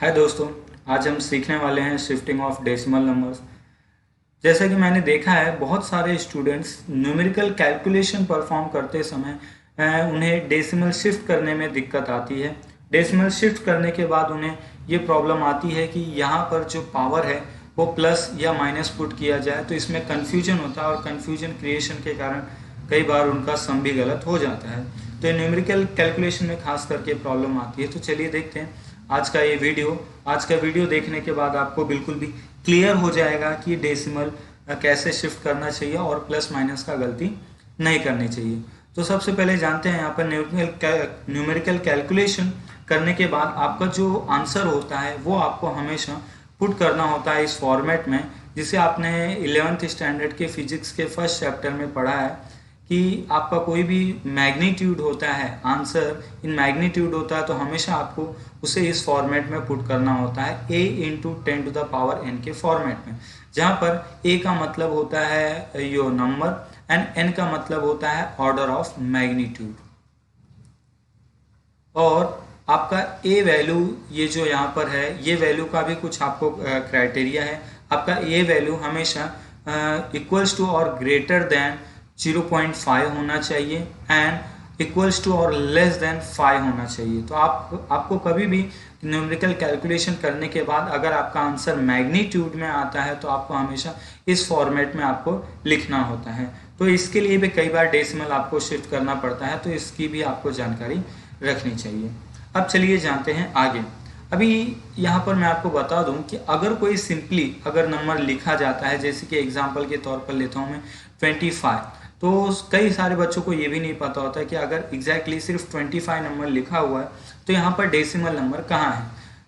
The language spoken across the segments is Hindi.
हाय दोस्तों, आज हम सीखने वाले हैं शिफ्टिंग ऑफ डेसिमल नंबर्स। जैसा कि मैंने देखा है बहुत सारे स्टूडेंट्स न्यूमेरिकल कैलकुलेशन परफॉर्म करते समय उन्हें डेसिमल शिफ्ट करने में दिक्कत आती है। डेसिमल शिफ्ट करने के बाद उन्हें ये प्रॉब्लम आती है कि यहाँ पर जो पावर है वो प्लस या माइनस पुट किया जाए, तो इसमें कन्फ्यूजन होता है और कन्फ्यूजन क्रिएशन के कारण कई बार उनका सम भी गलत हो जाता है। तो न्यूमेरिकल कैलकुलेशन में खास करके प्रॉब्लम आती है। तो चलिए देखते हैं आज का वीडियो देखने के बाद आपको बिल्कुल भी क्लियर हो जाएगा कि डेसिमल कैसे शिफ्ट करना चाहिए और प्लस माइनस का गलती नहीं करनी चाहिए। तो सबसे पहले जानते हैं यहाँ पर न्यूमेरिकल कैलकुलेशन करने के बाद आपका जो आंसर होता है वो आपको हमेशा पुट करना होता है इस फॉर्मेट में, जिसे आपने 11th स्टैंडर्ड के फिजिक्स के फर्स्ट चैप्टर में पढ़ा है कि आपका कोई भी मैग्नीट्यूड होता है, आंसर इन मैग्नीट्यूड होता है, तो हमेशा आपको उसे इस फॉर्मेट में पुट करना होता है a into 10 to the power n के फॉर्मेट में, जहाँ पर a का मतलब होता है योर नंबर एंड n का मतलब होता है ऑर्डर ऑफ मैग्नीट्यूड। और आपका a वैल्यू ये जो यहाँ पर है, ये वैल्यू का भी कुछ आपको क्राइटेरिया है। आपका a वैल्यू हमेशा इक्वल्स टू और ग्रेटर देन 0.5 होना चाहिए एंड इक्वल्स टू और लेस देन 5 होना चाहिए। तो आपको कभी भी न्यूमेरिकल कैलकुलेशन करने के बाद अगर आपका आंसर मैग्नीट्यूड में आता है तो आपको हमेशा इस फॉर्मेट में आपको लिखना होता है। तो इसके लिए भी कई बार डेसिमल आपको शिफ्ट करना पड़ता है, तो इसकी भी आपको जानकारी रखनी चाहिए। अब चलिए जानते हैं आगे। अभी यहाँ पर मैं आपको बता दूं कि अगर कोई सिंपली अगर नंबर लिखा जाता है, जैसे कि एग्जांपल के तौर पर लेता हूँ मैं 25, तो कई सारे बच्चों को ये भी नहीं पता होता कि अगर एग्जैक्टली सिर्फ 25 नंबर लिखा हुआ है तो यहाँ पर डेसिमल नंबर कहाँ है।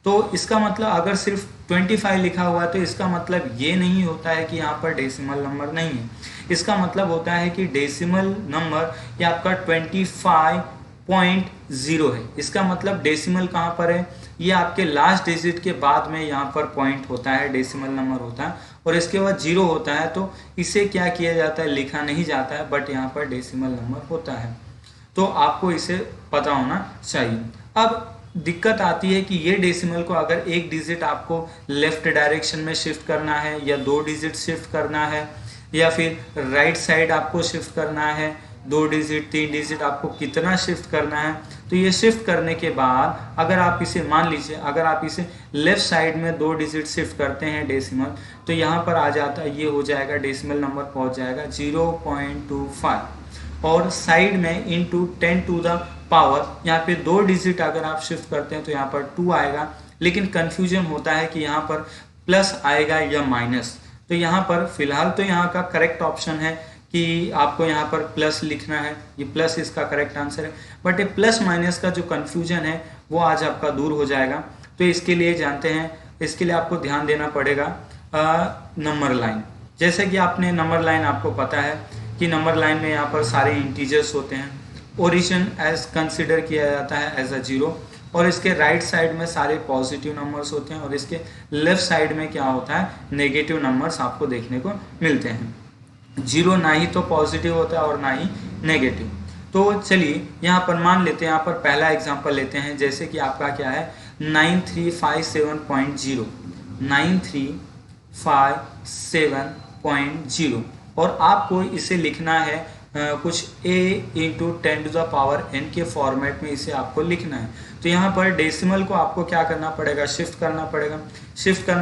तो इसका मतलब अगर सिर्फ 25 लिखा हुआ है तो इसका मतलब ये नहीं होता है कि यहाँ पर डेसिमल नंबर नहीं है। इसका मतलब होता है कि डेसिमल नंबर ये आपका 25.0 है। इसका मतलब डेसिमल कहाँ पर है, ये आपके लास्ट डिजिट के बाद में यहाँ पर पॉइंट होता है, डेसिमल नंबर होता है, और इसके बाद 0 होता है। तो इसे क्या किया जाता है, लिखा नहीं जाता है, बट यहाँ पर डेसिमल नंबर होता है। तो आपको इसे पता होना चाहिए। अब दिक्कत आती है कि ये डेसिमल को अगर एक डिजिट आपको लेफ्ट डायरेक्शन में शिफ्ट करना है, या 2 डिजिट शिफ्ट करना है, या फिर राइट साइड आपको शिफ्ट करना है, 2 डिजिट 3 डिजिट आपको कितना शिफ्ट करना है। तो ये शिफ्ट करने के बाद अगर आप इसे मान लीजिए, अगर आप इसे लेफ्ट साइड में 2 डिजिट शिफ्ट करते हैं डेसिमल, तो यहाँ पर आ जाता है, ये हो जाएगा डेसिमल नंबर पहुँच जाएगा 0.25, और साइड में इंटू 10 टू द पावर, यहाँ पे 2 डिजिट अगर आप शिफ्ट करते हैं तो यहाँ पर 2 आएगा। लेकिन कंफ्यूजन होता है कि यहाँ पर प्लस आएगा या माइनस। तो यहाँ पर फिलहाल तो यहाँ का करेक्ट ऑप्शन है कि आपको यहाँ पर प्लस लिखना है, ये प्लस इसका करेक्ट आंसर है। बट ये प्लस माइनस का जो कंफ्यूजन है वो आज आपका दूर हो जाएगा। तो इसके लिए जानते हैं, इसके लिए आपको ध्यान देना पड़ेगा नंबर लाइन। जैसे कि आपने नंबर लाइन, आपको पता है कि नंबर लाइन में यहाँ पर सारे इंटीजर्स होते हैं। ओरिजिन एज कंसिडर किया जाता है एज अ 0, और इसके राइट साइड में सारे पॉजिटिव नंबर्स होते हैं, और इसके लेफ्ट साइड में क्या होता है, नेगेटिव नंबर्स आपको देखने को मिलते हैं। 0 ना ही तो पॉजिटिव होता है और ना ही नेगेटिव। तो चलिए यहाँ पर मान लेते हैं, यहाँ पर पहला एग्जांपल लेते हैं। जैसे कि आपका क्या है 9357.0, 9357.0, और आपको इसे लिखना है कुछ a into 10 to the power n के फॉर्मेट में इसे आपको लिखना है। तो यहाँ पर डेसिमल को आपको क्या करना पड़ेगा, शिफ्ट करना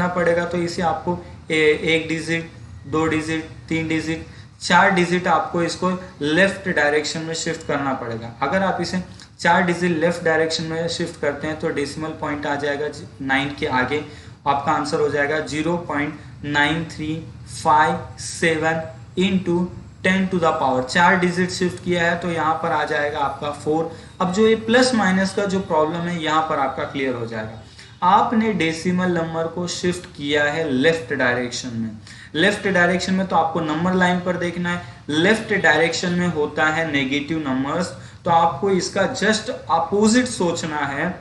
पड़ेगा। तो इसे आपको 1 डिजिट, 2 डिजिट, 3 डिजिट, 4 डिजिट आपको इसको लेफ्ट डायरेक्शन में शिफ्ट करना पड़ेगा। अगर आप इसे 4 डिजिट लेफ्ट डायरेक्शन में शिफ्ट करते हैं तो डेसिमल पॉइंट आ जाएगा 9 के आगे, आपका आंसर हो जाएगा 0.9357 into 10 to the power. 4 digit shift किया है तो यहाँ पर आ जाएगा आपका 4। अब जो ये प्लस माइनस का जो प्रॉब्लम है यहाँ पर आपका क्लियर हो जाएगा। आपने डेसिमल नंबर को शिफ्ट किया है लेफ्ट डायरेक्शन में। लेफ्ट डायरेक्शन में तो आपको नंबर लाइन पर देखना है, लेफ्ट डायरेक्शन में होता है नेगेटिव नंबर्स, तो आपको इसका जस्ट अपोजिट सोचना है।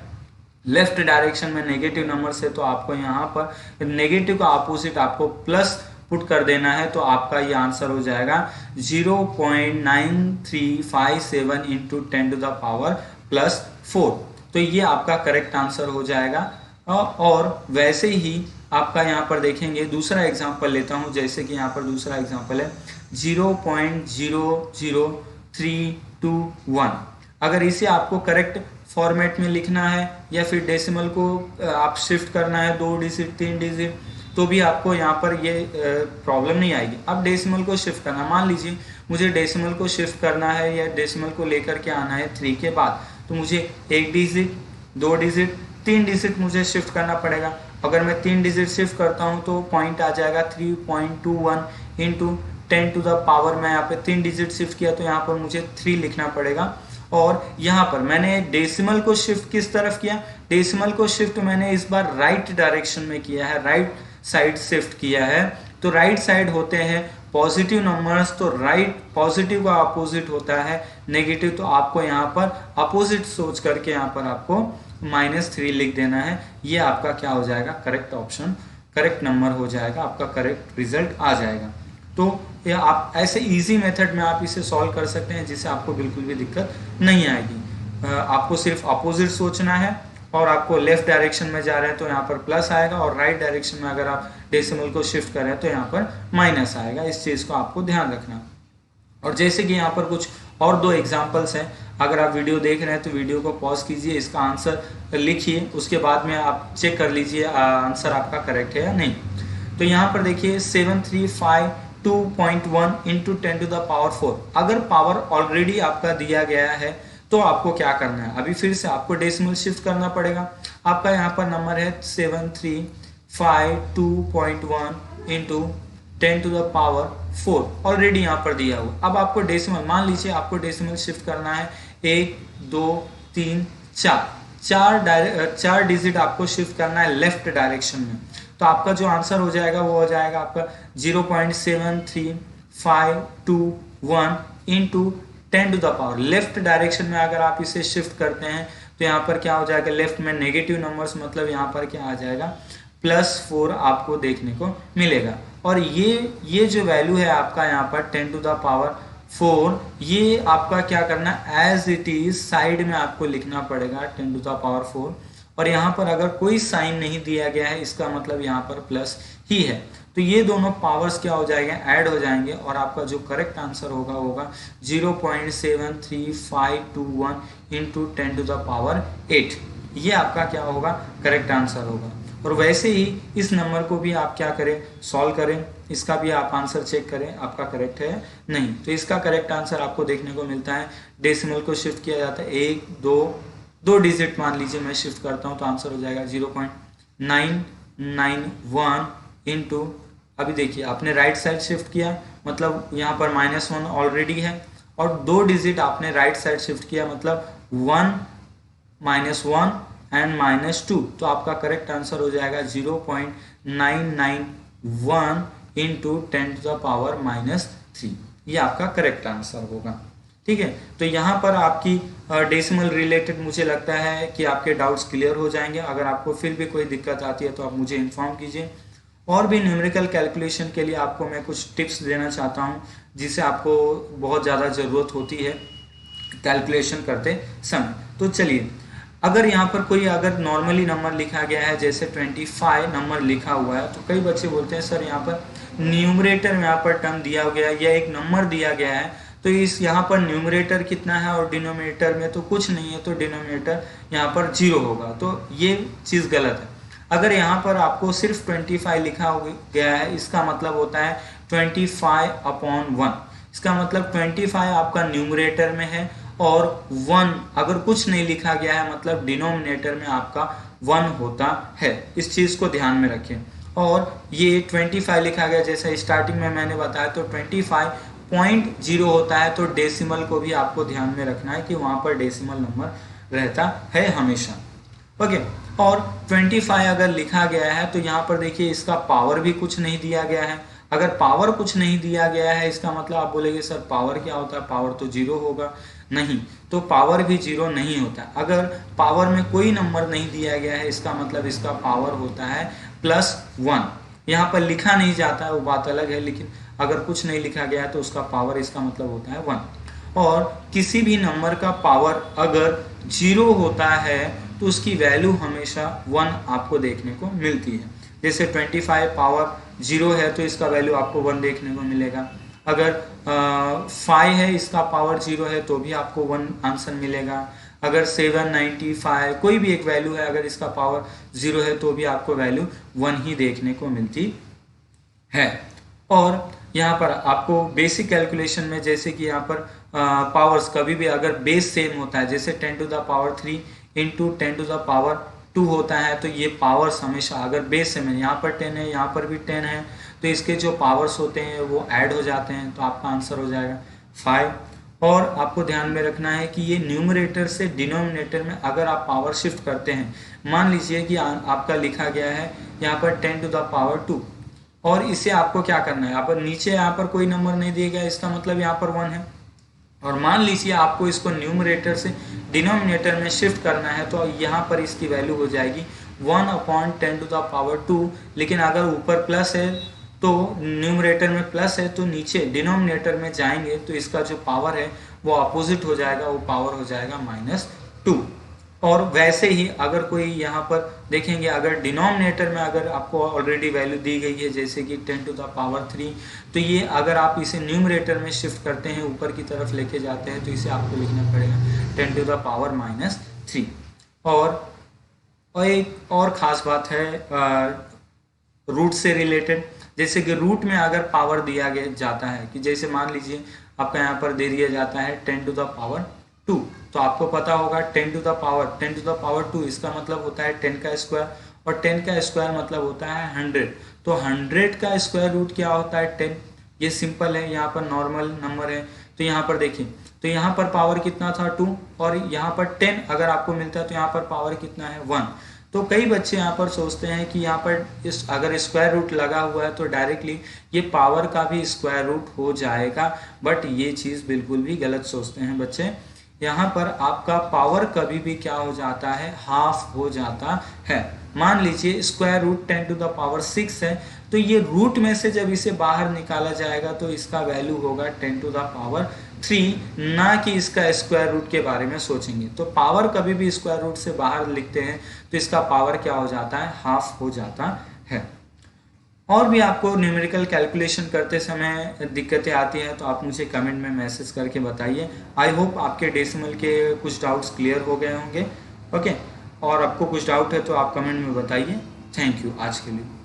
लेफ्ट डायरेक्शन में नेगेटिव नंबर्स है तो आपको यहाँ पर नेगेटिव का अपोजिट आपको प्लस पुट कर देना है। तो आपका ये आंसर हो जाएगा 0.9357 into 10 to the power plus 4। तो ये आपका करेक्ट आंसर हो जाएगा और वैसे ही आपका यहाँ पर देखेंगे, दूसरा एग्जांपल लेता हूँ, जैसे कि यहाँ पर दूसरा एग्जांपल है 0.00321। अगर इसे आपको करेक्ट फॉर्मेट में लिखना है या फिर डेसिमल को आप शिफ्ट करना है 2 डिजिट 3 डिजिट, तो भी आपको यहाँ पर ये प्रॉब्लम नहीं आएगी। अब डेसिमल को शिफ्ट करना, मान लीजिए मुझे डेसिमल को शिफ्ट करना है या डेसिमल को लेकर के आना है 3 के बाद, तो मुझे 1 डिजिट 2 डिजिट 3 डिजिट मुझे शिफ्ट करना पड़ेगा। अगर मैं 3 डिजिट शिफ्ट करता हूँ तो पॉइंट आ जाएगा 3.21 इंटू 10 टू द पावर, मैं यहाँ पे 3 डिजिट शिफ्ट किया तो यहाँ पर मुझे 3 लिखना पड़ेगा। और यहाँ पर मैंने डेसिमल को शिफ्ट किस तरफ किया, डेसिमल को शिफ्ट मैंने इस बार राइट डायरेक्शन में किया है, राइट साइड शिफ्ट किया है। तो राइट साइड होते हैं पॉजिटिव नंबर्स, तो राइट पॉजिटिव का अपोजिट होता है नेगेटिव, तो आपको यहाँ पर अपोजिट सोच करके यहाँ पर आपको -3 लिख देना है। ये आपका क्या हो जाएगा, करेक्ट ऑप्शन, करेक्ट नंबर हो जाएगा, आपका करेक्ट रिजल्ट आ जाएगा। तो ये आप ऐसे इजी मेथड में आप इसे सॉल्व कर सकते हैं जिससे आपको बिल्कुल भी दिक्कत नहीं आएगी। आपको सिर्फ अपोजिट सोचना है और आपको लेफ्ट डायरेक्शन में जा रहे हैं तो यहाँ पर प्लस आएगा, और राइट डायरेक्शन में अगर आप डेसिमल को शिफ्ट कर रहे हैं तो यहाँ पर माइनस आएगा। इस चीज़ को आपको ध्यान रखना। और जैसे कि यहाँ पर कुछ और 2 एग्जाम्पल्स हैं, अगर आप वीडियो देख रहे हैं तो वीडियो को पॉज कीजिए, इसका आंसर लिखिए, उसके बाद में आप चेक कर लीजिए आंसर आपका करेक्ट है या नहीं। तो यहाँ पर देखिए 735.2.1 इंटू 10 टू द पावर 4। अगर पावर ऑलरेडी आपका दिया गया है तो आपको क्या करना है, अभी फिर से आपको डेसिमल शिफ्ट करना पड़ेगा। आपका यहाँ पर नंबर है 735.2.1 into 10 to the power 4, already यहाँ पर दिया हुआ। अब आपको डेसिमल, मान लीजिए आपको डेसिमल शिफ्ट करना है 1 2 3 4 डिजिट आपको शिफ्ट करना है लेफ्ट डायरेक्शन में। तो आपका जो आंसर हो जाएगा वो हो जाएगा आपका 0.73521 into 10 to the power, left direction में अगर आप इसे शिफ्ट करते हैं तो यहाँ पर क्या हो जाएगा, लेफ्ट में नेगेटिव नंबर्स, मतलब यहाँ पर क्या आ जाएगा +4 आपको देखने को मिलेगा। और ये जो वैल्यू है आपका यहाँ पर 10 टू द पावर 4, ये आपका क्या करना, एज इट इज साइड में आपको लिखना पड़ेगा 10 टू द पावर 4। और यहाँ पर अगर कोई साइन नहीं दिया गया है, इसका मतलब यहाँ पर प्लस ही है। तो ये दोनों पावर्स क्या हो जाएंगे, ऐड हो जाएंगे, और आपका जो करेक्ट आंसर होगा 0.73521 इंटू 10 टू द पावर 8। ये आपका क्या होगा, करेक्ट आंसर होगा। और वैसे ही इस नंबर को भी आप क्या करें, सॉल्व करें, इसका भी आप आंसर चेक करें आपका करेक्ट है नहीं। तो इसका करेक्ट आंसर आपको देखने को मिलता है, डेसिमल को शिफ्ट किया जाता है 1 2 डिजिट मान लीजिए मैं शिफ्ट करता हूं तो आंसर हो जाएगा 0.991 इंटू, अभी देखिए आपने राइट साइड शिफ्ट किया, मतलब यहाँ पर -1 ऑलरेडी है, और 2 डिजिट आपने राइट साइड शिफ्ट किया, मतलब 1 -1 एंड -2, तो आपका करेक्ट आंसर हो जाएगा 0.991 इंटू 10 टू द पावर -3। ये आपका करेक्ट आंसर होगा। ठीक है, तो यहाँ पर आपकी डेसिमल रिलेटेड मुझे लगता है कि आपके डाउट्स क्लियर हो जाएंगे। अगर आपको फिर भी कोई दिक्कत आती है तो आप मुझे इन्फॉर्म कीजिए। और भी न्यूमेरिकल कैलकुलेशन के लिए आपको मैं कुछ टिप्स देना चाहता हूँ जिसे आपको बहुत ज़्यादा ज़रूरत होती है कैलकुलेशन करते समय। तो चलिए, अगर यहाँ पर कोई अगर नॉर्मली नंबर लिखा गया है, जैसे 25 नंबर लिखा हुआ है, तो कई बच्चे बोलते हैं सर यहाँ पर न्यूमरेटर में यहाँ पर टर्म दिया गया है या एक नंबर दिया गया है, तो इस यहाँ पर न्यूमरेटर कितना है और डिनोमिनेटर में तो कुछ नहीं है, तो डिनोमिनेटर यहाँ पर 0 होगा। तो ये चीज़ गलत है। अगर यहाँ पर आपको सिर्फ 25 लिखा गया है, इसका मतलब होता है 25/1। इसका मतलब 25 आपका न्यूमरेटर में है, और 1 अगर कुछ नहीं लिखा गया है मतलब डिनोमिनेटर में आपका 1 होता है। इस चीज़ को ध्यान में रखें। और ये 25 लिखा गया, जैसा स्टार्टिंग में मैंने बताया, तो 25.0 होता है, तो डेसिमल को भी आपको ध्यान में रखना है कि वहाँ पर डेसिमल नंबर रहता है हमेशा। ओके, और 25 अगर लिखा गया है तो यहाँ पर देखिए इसका पावर भी कुछ नहीं दिया गया है। अगर पावर कुछ नहीं दिया गया है, इसका मतलब आप बोलेंगे सर पावर क्या होता है, पावर तो 0 होगा। नहीं, तो पावर भी 0 नहीं होता। अगर पावर में कोई नंबर नहीं दिया गया है, इसका मतलब इसका पावर होता है +1। यहाँ पर लिखा नहीं जाता है, वो बात अलग है, लेकिन अगर कुछ नहीं लिखा गया है तो उसका पावर, इसका मतलब होता है 1। और किसी भी नंबर का पावर अगर 0 होता है तो उसकी वैल्यू हमेशा 1 आपको देखने को मिलती है। जैसे 25 पावर 0 है तो इसका वैल्यू आपको 1 देखने को मिलेगा। अगर 5 है, इसका पावर 0 है तो भी आपको 1 आंसर मिलेगा। अगर 795 कोई भी एक वैल्यू है, अगर इसका पावर 0 है तो भी आपको वैल्यू 1 ही देखने को मिलती है। और यहाँ पर आपको बेसिक कैलकुलेशन में जैसे कि यहाँ पर पावर्स कभी भी अगर बेस सेम होता है, जैसे 10 to the power 3 into 10 to the power 2 होता है, तो ये पावर्स हमेशा अगर बेस सेम है, यहाँ पर 10 है, यहाँ पर भी 10 है, तो इसके जो पावर्स होते हैं वो ऐड हो जाते हैं, तो आपका आंसर हो जाएगा 5। और आपको ध्यान में रखना है कि ये न्यूमरेटर से डिनोमिनेटर में अगर आप पावर शिफ्ट करते हैं, मान लीजिए कि आपका लिखा गया है यहाँ पर 10 टू द पावर 2, और इसे आपको क्या करना है, यहाँ पर नीचे यहाँ पर कोई नंबर नहीं दिया गया, इसका मतलब यहाँ पर 1 है। और मान लीजिए आपको इसको न्यूमरेटर से डिनोमिनेटर में शिफ्ट करना है, तो यहाँ पर इसकी वैल्यू हो जाएगी 1/10 टू द पावर 2। लेकिन अगर ऊपर प्लस है तो न्यूमरेटर में प्लस है, तो नीचे डिनोमिनेटर में जाएंगे तो इसका जो पावर है वो अपोजिट हो जाएगा, वो पावर हो जाएगा -2। और वैसे ही अगर कोई यहाँ पर देखेंगे, अगर डिनोमिनेटर में अगर आपको ऑलरेडी वैल्यू दी गई है जैसे कि 10 टू द पावर 3, तो ये अगर आप इसे न्यूमरेटर में शिफ्ट करते हैं, ऊपर की तरफ लेके जाते हैं, तो इसे आपको लिखना पड़ेगा 10 टू द पावर -3। और एक और ख़ास बात है रूट से रिलेटेड, जैसे कि रूट में अगर पावर दिया गया जाता है कि जैसे मान लीजिए आपका यहाँ पर दे दिया जाता है 10 टू द पावर 2, तो आपको पता होगा 10 टू द पावर 2 इसका मतलब होता है 10 का स्क्वायर, और 10 का स्क्वायर मतलब होता है 100। तो 100 का स्क्वायर रूट क्या होता है 10। ये सिंपल है, यहाँ पर नॉर्मल नंबर है। तो यहाँ पर देखिए, तो यहाँ पर पावर कितना था 2, और यहाँ पर 10 अगर आपको मिलता है तो यहाँ पर पावर कितना है 1। तो कई बच्चे यहाँ पर सोचते हैं कि यहाँ पर इस अगर स्क्वायर रूट लगा हुआ है तो डायरेक्टली ये पावर का भी स्क्वायर रूट हो जाएगा, बट ये चीज़ बिल्कुल भी गलत सोचते हैं बच्चे। यहाँ पर आपका पावर कभी भी क्या हो जाता है, हाफ हो जाता है। मान लीजिए square root 10 to the power 6 है, तो ये रूट में से जब इसे बाहर निकाला जाएगा तो इसका वैल्यू होगा 10 टू द पावर 3, ना कि इसका स्क्वायर रूट के बारे में सोचेंगे। तो पावर कभी भी स्क्वायर रूट से बाहर लिखते हैं तो इसका पावर क्या हो जाता है, हाफ हो जाता है। और भी आपको न्यूमेरिकल कैलकुलेशन करते समय दिक्कतें आती हैं तो आप मुझे कमेंट में मैसेज करके बताइए। आई होप आपके डेसिमल के कुछ डाउट्स क्लियर हो गए होंगे। ओके, और आपको कुछ डाउट है तो आप कमेंट में बताइए। थैंक यू आज के लिए।